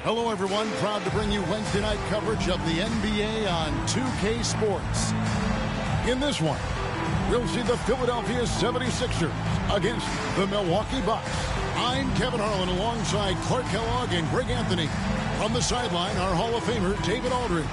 Hello, everyone. Proud to bring you Wednesday night coverage of the NBA on 2K Sports. In this one, we'll see the Philadelphia 76ers against the Milwaukee Bucks. I'm Kevin Harlan alongside Clark Kellogg and Greg Anthony. From the sideline, our Hall of Famer, David Aldridge.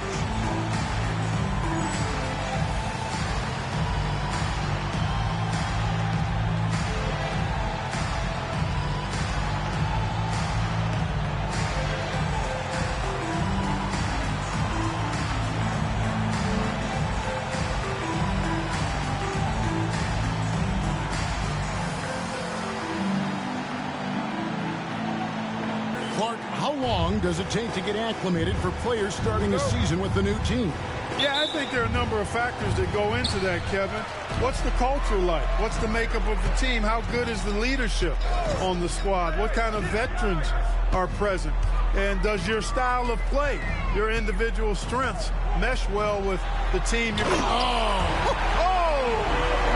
Does it take to get acclimated for players starting a season with the new team? Yeah, I think there are a number of factors that go into that, Kevin. What's the culture like? What's the makeup of the team? How good is the leadership on the squad? What kind of veterans are present? And does your style of play, your individual strengths, mesh well with the team?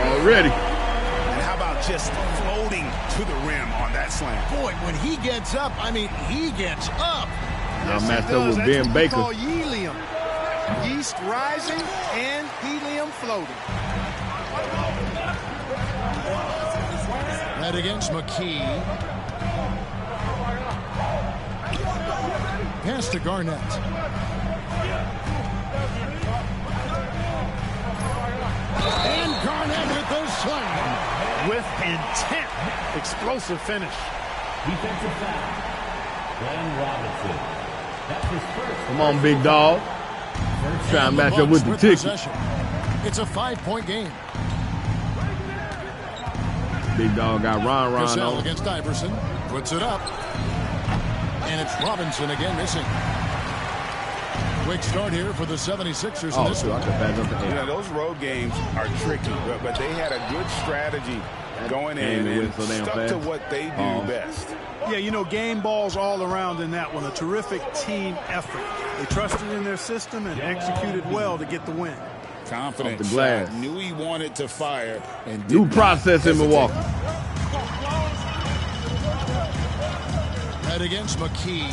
Already. And how about just floating to the rim on that slam? Boy, when he gets up, I mean, he gets up. Now matched up with Ben Baker. Call helium. Yeast rising and helium floating. That against McKee. Pass to Garnett. And Garnett with the slam. With intent. Explosive finish. Defensive foul. Glenn Robinson. That's his first. Come on, big dog. Try and match up with the ticket. It's a 5-point game. Big dog got Ron Cassell on. Against Iverson. Puts it up. And it's Robinson again missing. Quick start here for the 76ers in this one. Yeah, those road games are tricky, but they had a good strategy going in and stuck to what they do best. Yeah, you know, game balls all around in that one. A terrific team effort. They trusted in their system and executed well to get the win. Confident the glass. shot. Knew he wanted to fire. And New process in Milwaukee. Head against McKee.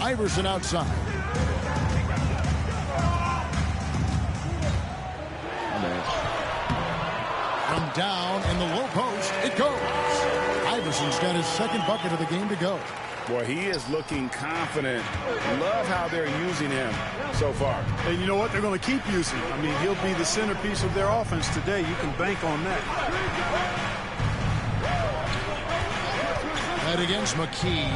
Iverson outside. From down in the low post, it goes. Iverson's got his second bucket of the game to go. Boy, he is looking confident. Love how they're using him so far. And you know what? They're going to keep using him. I mean, he'll be the centerpiece of their offense today. You can bank on that. Head against McKee.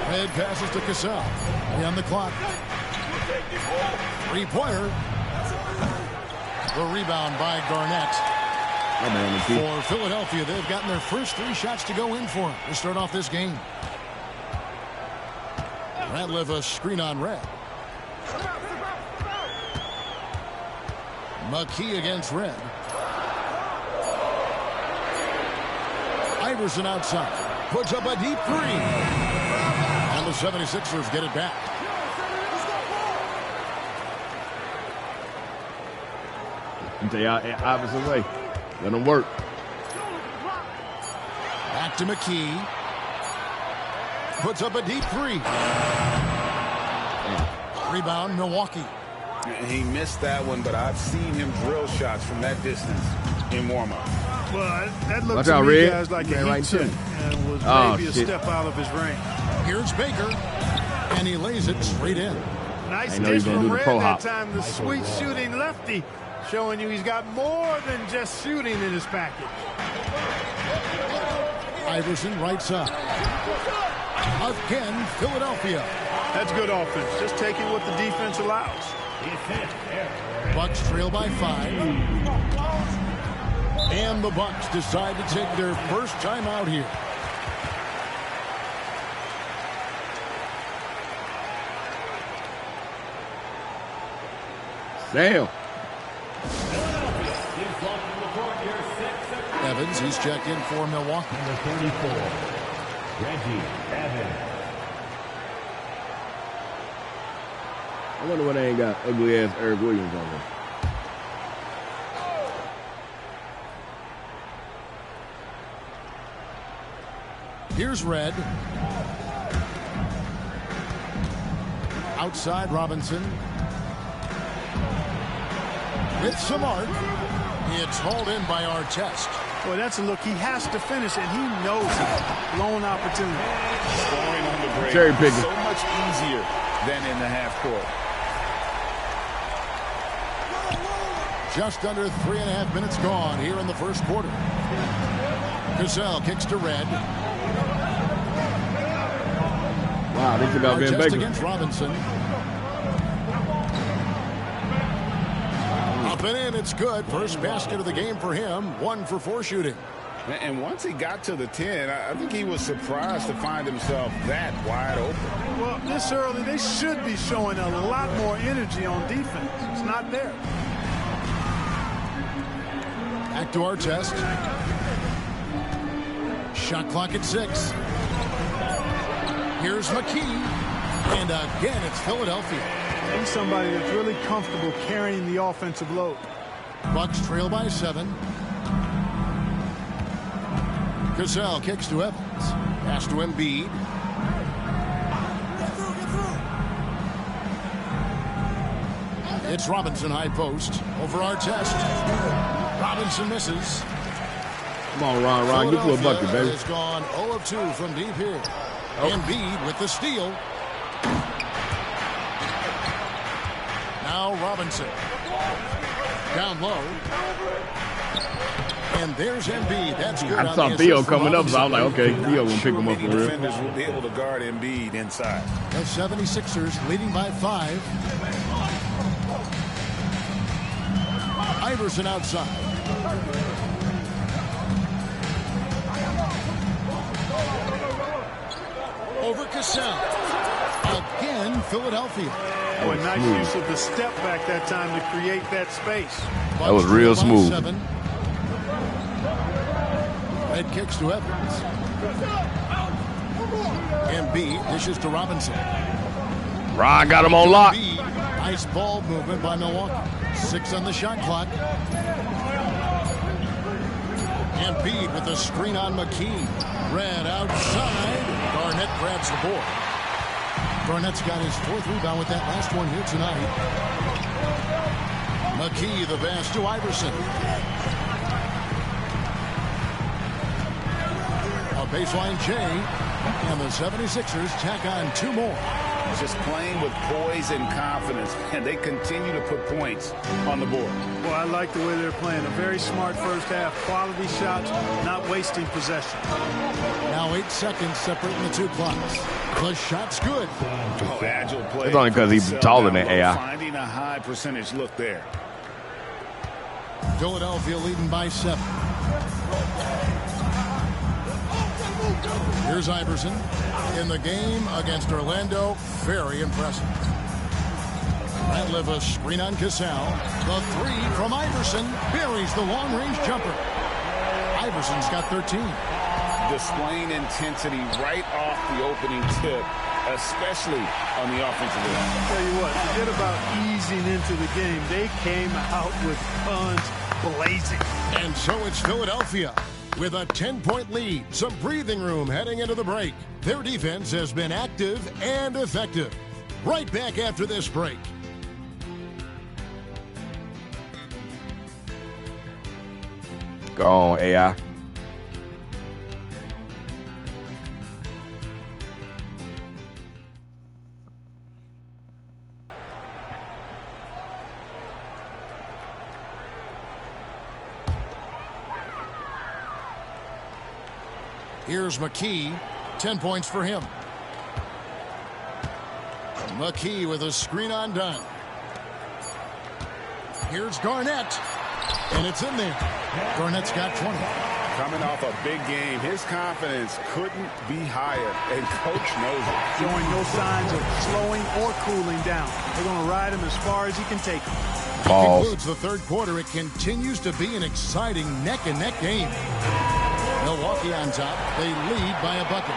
Head passes to Cassell. On the clock. Three-pointer. The rebound by Garnett. For Philadelphia, they've gotten their first 3 shots to go in for him to start off this game. Ratliff a screen on Red. McKee against Red. Iverson outside. Puts up a deep three. And the 76ers get it back. They out Iverson way. Let him work. Back to McKee. Puts up a deep three. Rebound, Milwaukee. He missed that one, but I've seen him drill shots from that distance in warm-up. Well, that looks Watch to out, me, Red. guys, like a Right heat check. And was maybe a step out of his range. Here's Baker. And he lays it straight in. Nice dish from Red that time. The sweet shooting lefty. Showing you he's got more than just shooting in his package. Iverson right side. Again, Philadelphia. That's good offense. Just taking what the defense allows. Bucks trail by 5. And the Bucks decide to take their first time out here. Damn. Evans, he's checked in for Milwaukee. Number 34, Reggie Evans. I wonder why they ain't got ugly ass Eric Williams on there. Here's Red. Outside Robinson. With some arc. It's hauled in by Artest. Boy, that's a look. He has to finish, and he knows it. Blown opportunity. Scoring on the break. Cherry picking. So much easier than in the half court. Just under 3.5 minutes gone here in the first quarter. Cassell kicks to Red. Wow, they took out Van Baker. Against Robinson. Up and in, it's good. First basket of the game for him. 1 for 4 shooting. And once he got to the 10, I think he was surprised to find himself that wide open. Well, this early, they should be showing a lot more energy on defense. It's not there. Back to Artest. Shot clock at 6. Here's McKee. And again, it's Philadelphia. He's somebody that's really comfortable carrying the offensive load. Bucks trail by 7. Cassell kicks to Evans. Pass to Embiid. It's Robinson high post. Over Artest. Robinson misses. Come on, Ron. Get to a bucket, baby. Has gone 0 of 2 from deep here. Embiid with the steal. Now Robinson. Down low. And there's Embiid. That's good. I saw Theo coming up, so I was like, okay, Theo will pick him up for real. Defenders will be able to guard Embiid inside. The 76ers leading by 5. Iverson outside. Over Cassell. Again, Philadelphia. Oh, a nice use of the step back that time to create that space. That was real smooth. 7. Red kicks to Evans. Embiid dishes to Robinson. Ron got him on lock. Nice ball movement by Milwaukee. 6 on the shot clock. Embiid with a screen on McKee. Red outside. Garnett grabs the board. Garnett's got his 4th rebound with that last one here tonight. McKee the pass to Iverson. A baseline J, and the 76ers tack on 2 more. Just playing with poise and confidence, and they continue to put points on the board. Well, I like the way they're playing. A very smart first half. Quality shots, not wasting possession. Now 8 seconds separating the 2 clocks. The shot's good. Oh, agile play. It's only because he's taller than AI. Finding a high percentage look there. Philadelphia leading by 7. Here's Iverson in the game against Orlando. Very impressive. Ratliff a screen on Cassell. The 3 from Iverson buries the long-range jumper. Iverson's got 13. Displaying intensity right off the opening tip, especially on the offensive end. I'll tell you what, forget about easing into the game. They came out with guns blazing. And so it's Philadelphia with a 10-point lead. Some breathing room heading into the break. Their defense has been active and effective. Right back after this break. Go on, AI. Here's McKee. 10 points for him. McKee with a screen on Dunn. Here's Garnett. And it's in there. Garnett's got 20. Coming off a big game, his confidence couldn't be higher, and coach knows it. Showing no signs of slowing or cooling down. They're going to ride him as far as he can take him. Concludes the 3rd quarter. It continues to be an exciting neck-and-neck game. Milwaukee on top. They lead by a bucket.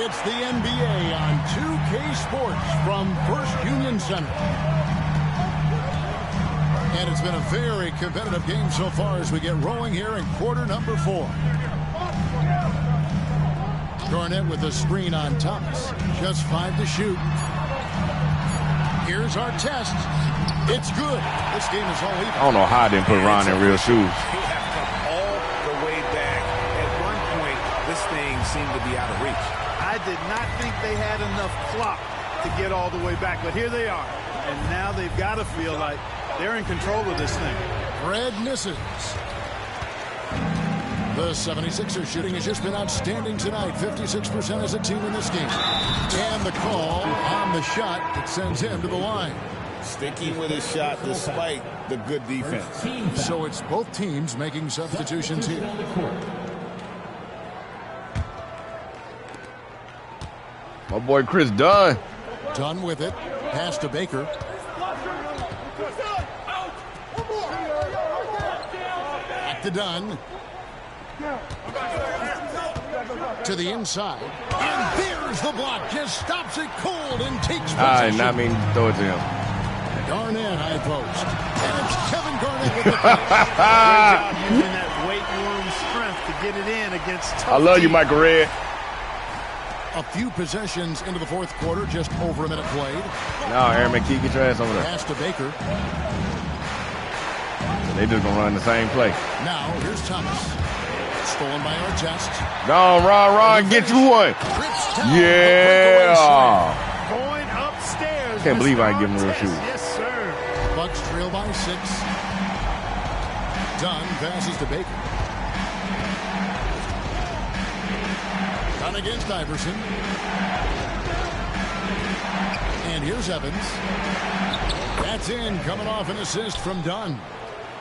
It's the NBA on 2K Sports from First Union Center. And it's been a very competitive game so far as we get rolling here in quarter number 4. Garnett with a screen on Thomas. Just 5 to shoot. Here's our test. It's good. This game is all even. I don't know how I didn't put Ron in real shoes. He has come all the way back. At one point, this thing seemed to be out of reach. I did not think they had enough clock to get all the way back, but here they are. And now they've got to feel like they're in control of this thing. Fred misses. The 76ers shooting has just been outstanding tonight. 56% as a team in this game. And the call on the shot that sends him to the line. Sticking with his shot despite the good defense. So it's both teams making substitutions here. My boy Chris Dunn. Dunn with it. Pass to Baker. Back to Dunn. To the inside. And there's the block. Just stops it cold and takes possession. I did not mean to throw it to him. Garnett high post. And it's Kevin Garnett with the Great job using that weight room strength to get it in against tough I love you, teams. Michael Red. A few possessions into the fourth quarter, just over a minute played. No, Aaron McKee, get your ass over there. Pass to Baker. They just gonna run the same play. Now, here's Thomas. Stolen by Artest. No, Ron, get you one. Yeah. Going upstairs. Can't believe I Mr. give him real Artest. shoes. Yes, sir. Bucks trail by 6. Dunn passes to Baker. Dunn against Iverson. And here's Evans. That's in, coming off an assist from Dunn.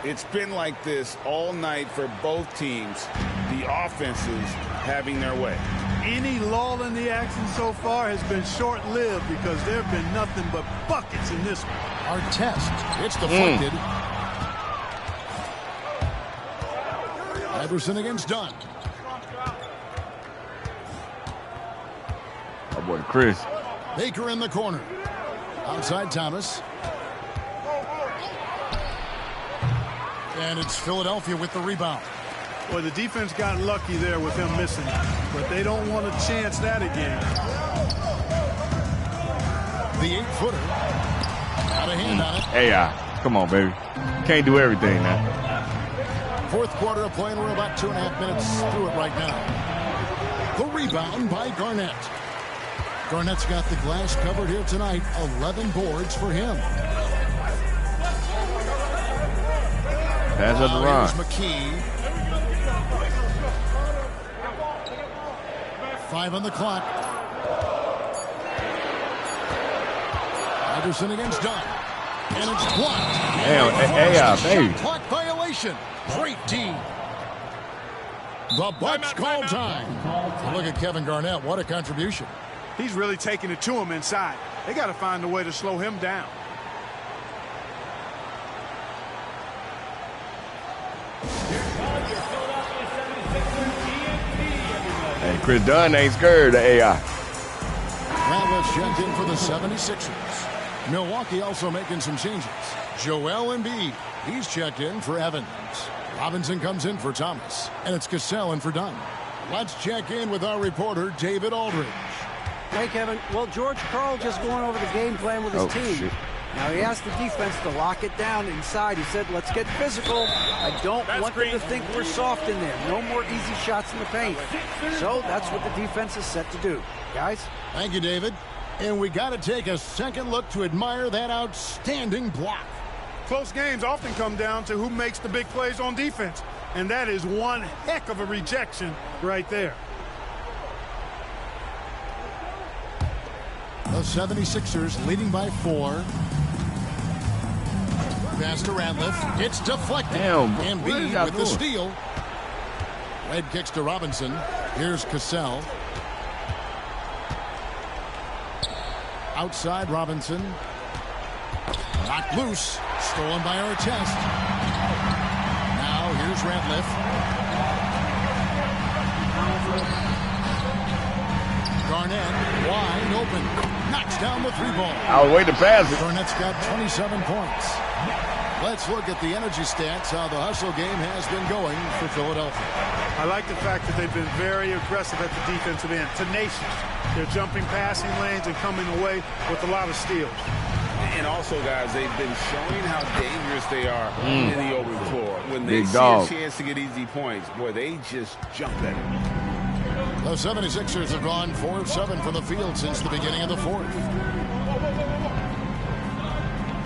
It's been like this all night for both teams. The offenses having their way. Any lull in the action so far has been short-lived because there have been nothing but buckets in this one. Artest. It's deflected. Iverson against Dunn. My boy Chris. Baker in the corner. Outside Thomas. And it's Philadelphia with the rebound. Well, the defense got lucky there with him missing, but they don't want to chance that again. The 8-footer. Got a hand on it. Hey, come on, baby. Can't do everything now. Fourth quarter of play, and we're about 2.5 minutes through it right now. The rebound by Garnett. Garnett's got the glass covered here tonight. 11 boards for him. Pass up to Ron. Here's McKee. 5 on the clock. Iverson against Dunn. And it's blocked. Damn, baby. Clock violation. Great D. The Bucks call time. Look at Kevin Garnett. What a contribution. He's really taking it to him inside. They got to find a way to slow him down. Hey, Chris Dunn ain't scared of AI. Ramos checked in for the 76ers. Milwaukee also making some changes. Joel Embiid, he's checked in for Evans. Robinson comes in for Thomas. And it's Cassell in for Dunn. Let's check in with our reporter, David Aldridge. Hey, Kevin. Well, George Karl just going over the game plan with his team. Shit. Now, he asked the defense to lock it down inside. He said, let's get physical. I don't want them to think we're soft in there. No more easy shots in the paint. So that's what the defense is set to do. Guys? Thank you, David. And we got to take a second look to admire that outstanding block. Close games often come down to who makes the big plays on defense. And that is one heck of a rejection right there. The 76ers leading by 4. Pass to Ratliff. It's deflected. Damn, Embiid with the steal. Red kicks to Robinson. Here's Cassell. Outside Robinson. Knocked loose. Stolen by Artest. Now here's Ratliff. Garnett wide open. Knocks down the 3 ball. I was waiting to pass it. Garnett's got 27 points. Let's look at the energy stats, how the hustle game has been going for Philadelphia. I like the fact that they've been very aggressive at the defensive end, tenacious. They're jumping passing lanes and coming away with a lot of steals. And also, guys, they've been showing how dangerous they are in the open floor. When they see a chance to get easy points, boy, they just jump at it. The 76ers have gone 4 of 7 from the field since the beginning of the fourth.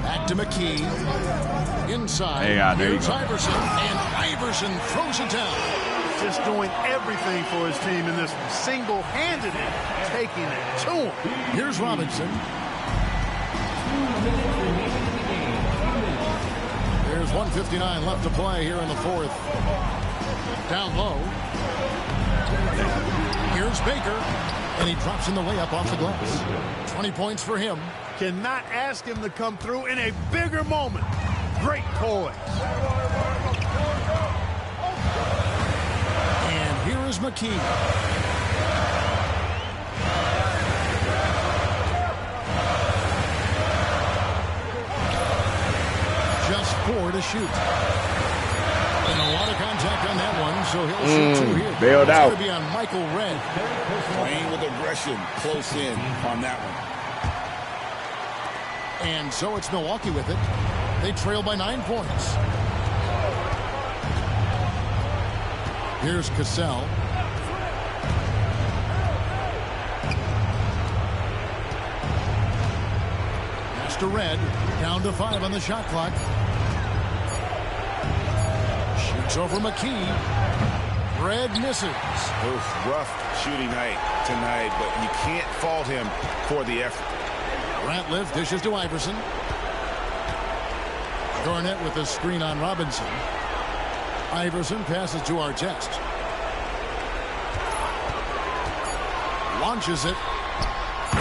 Back to McKee. Inside. Here's Iverson. And Iverson throws it down. Just doing everything for his team in this one. Single-handedly taking it to him. Here's Robinson. There's 1:59 left to play here in the fourth. Down low. Here's Baker. And he drops in the layup off the glass. 20 points for him. Cannot ask him to come through in a bigger moment. Great poise. And here is McKee. Just 4 to shoot. And a lot of contact on that one, so he'll shoot 2 here. Bailed out. It's going to be on Michael Redd. Playing with aggression, close in on that one. And so it's Milwaukee with it. They trail by 9 points. Here's Cassell. Pass to Redd. Down to 5 on the shot clock. Shoots over McKee. Redd misses. It was rough shooting night tonight, but you can't fault him for the effort. Ratliff dishes to Iverson. Garnett with a screen on Robinson. Iverson passes to Artest. Launches it.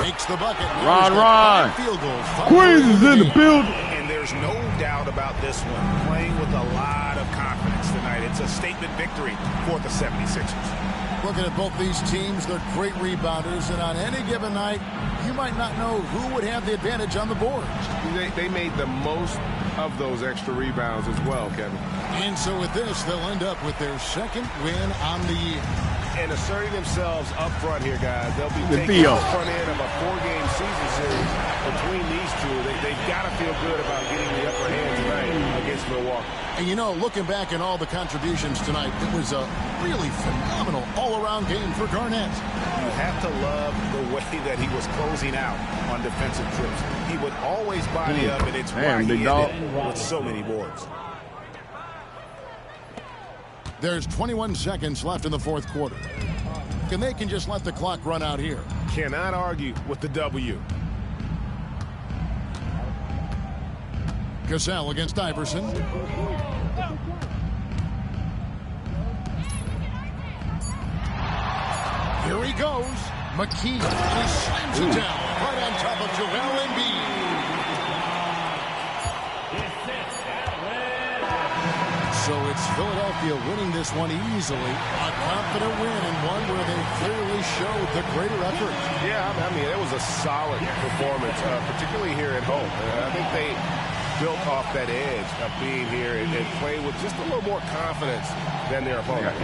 Makes the bucket. Ron. Field goal. Queens is in the building. And there's no doubt about this one. Playing with a lot of confidence tonight. It's a statement victory for the 76ers. Looking at both these teams, they're great rebounders, and on any given night, you might not know who would have the advantage on the board. They made the most of those extra rebounds as well, Kevin. And so with this, they'll end up with their second win on the year. And asserting themselves up front here, guys. They'll be taking the front end of a 4-game season series between these two. They've got to feel good about getting the upper hand tonight against Milwaukee. And, you know, looking back at all the contributions tonight, it was a really phenomenal all-around game for Garnett. You have to love the way that he was closing out on defensive trips. He would always body up, and it's why he ended with so many boards. There's 21 seconds left in the fourth quarter. And they can just let the clock run out here. Cannot argue with the W. Cassell against Iverson. Here he goes. McKee. And he slams it down right on top of Joel Embiid. So it's Philadelphia winning this one easily. A confident win and one where they clearly showed the greater effort. Yeah, I mean, it was a solid performance, particularly here at home. I think they built off that edge of being here and playing with just a little more confidence than their opponent.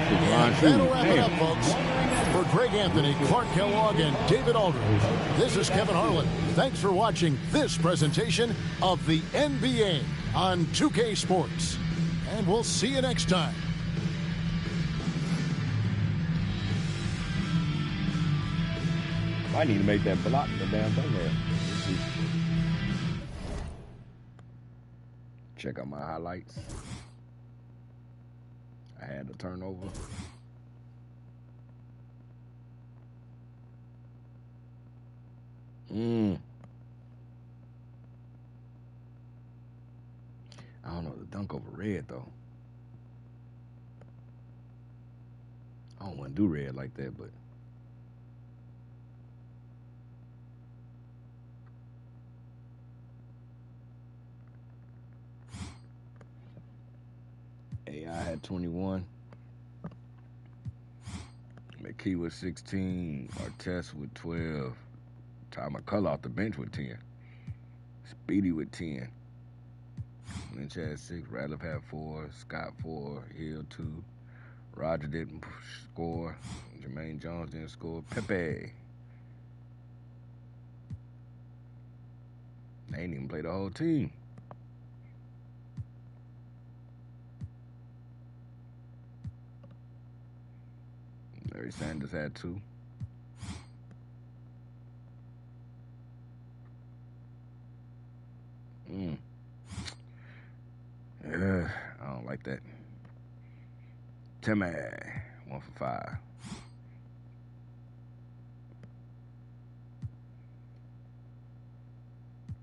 That'll wrap it up, folks. For Greg Anthony, Clark Kellogg, and David Aldridge, this is Kevin Harlan. Thanks for watching this presentation of the NBA on 2K Sports. And we'll see you next time. I need to make that block in the damn thumbnail. Check out my highlights. I had a turnover. I don't know, the dunk over Red, though. I don't want to do Red like that, but... AI had 21. McKee with 16. Artest with 12. Ty McCullough off the bench with 10. Speedy with 10. Lynch had 6, Radcliffe had 4, Scott 4, Hill 2, Roger didn't score, Jermaine Jones didn't score, Pepe. They ain't even play the whole team. Larry Sanders had 2. I don't like that. Timmy, 1 for 5.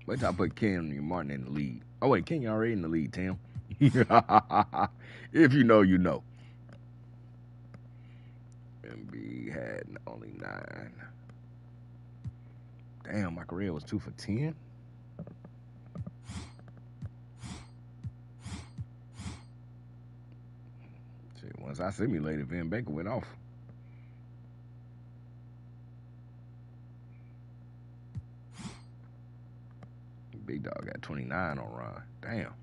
Wait till I put Ken Martin in the lead. Oh, wait, Ken already in the lead, Tim. If you know, you know. MB had only 9. Damn, my career was 2 for 10. Shit, once I simulated, Van Baker went off. Big Dog got 29 on Ron. Damn.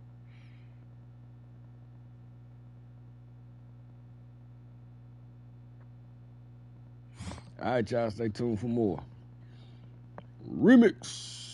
All right, y'all, stay tuned for more. Remix.